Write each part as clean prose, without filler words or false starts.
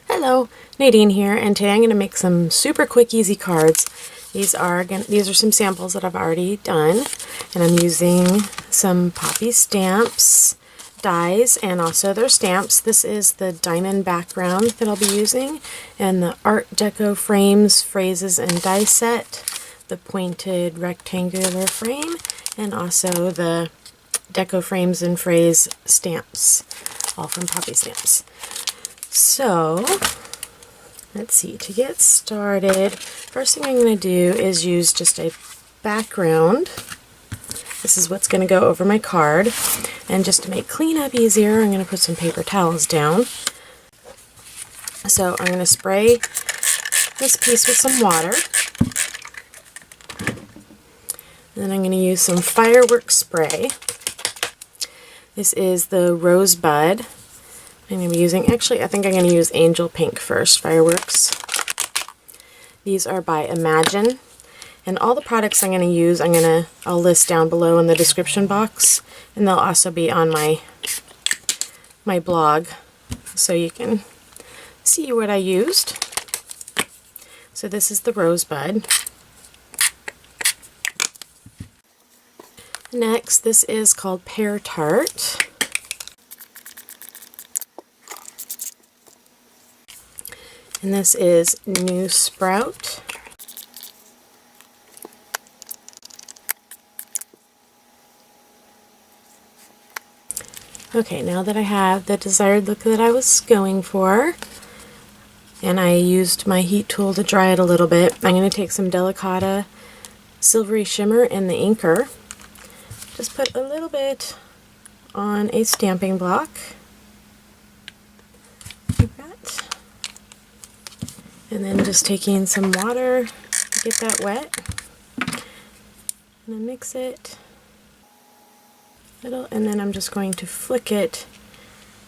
Hello, Nadine here, and today I'm going to make some super quick, easy cards. These are some samples that I've already done, and I'm using some Poppystamps dies and also their stamps. This is the diamond background that I'll be using, and the Art Deco frames, phrases, and die set, the pointed rectangular frame, and also the Deco frames and phrase stamps, all from Poppystamps. So, let's see, to get started, first thing I'm going to do is use just a background. This is what's going to go over my card, and just to make cleanup easier, I'm going to put some paper towels down. So I'm going to spray this piece with some water. Then I'm going to use some fireworks spray. This is the Rosebud. I'm going to be using, actually I think I'm going to use Angel Pink first, fireworks. These are by Imagine. And all the products I'm going to use, I'll list down below in the description box. And they'll also be on my blog, so you can see what I used. So this is the Rosebud. Next, this is called Pear Tart. And this is New Sprout. Okay, now that I have the desired look that I was going for, and I used my heat tool to dry it a little bit, I'm going to take some Delicata Silvery Shimmer in the inker. Just put a little bit on a stamping block, like that. And then just taking some water to get that wet. And then mix it. And then I'm just going to flick it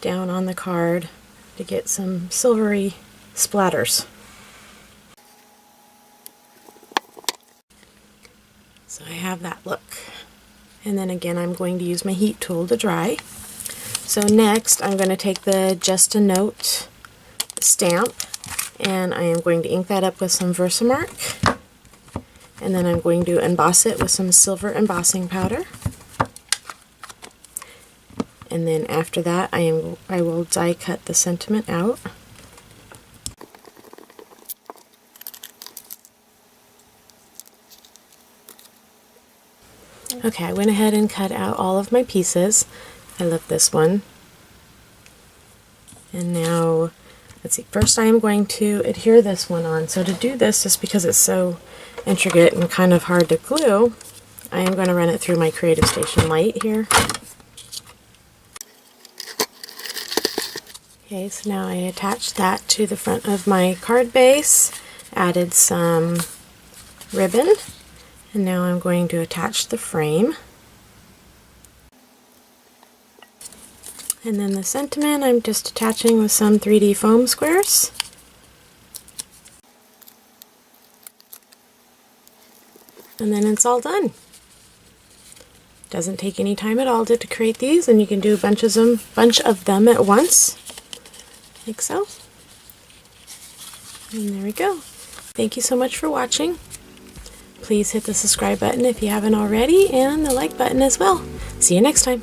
down on the card to get some silvery splatters. So I have that look. And then again, I'm going to use my heat tool to dry. So next, I'm going to take the Just a Note stamp, and I am going to ink that up with some VersaMark. And then I'm going to emboss it with some silver embossing powder. And then after that, I will die cut the sentiment out. Okay, I went ahead and cut out all of my pieces. I love this one. And now, let's see, first I am going to adhere this one on. So to do this, just because it's so intricate and kind of hard to glue, I am going to run it through my Creative Station light here. Okay, so now I attached that to the front of my card base, added some ribbon, and now I'm going to attach the frame. And then the sentiment I'm just attaching with some 3D foam squares. And then it's all done. Doesn't take any time at all to create these, and you can do a bunch of them at once. Like so. And there we go. Thank you so much for watching. Please hit the subscribe button if you haven't already, and the like button as well. See you next time.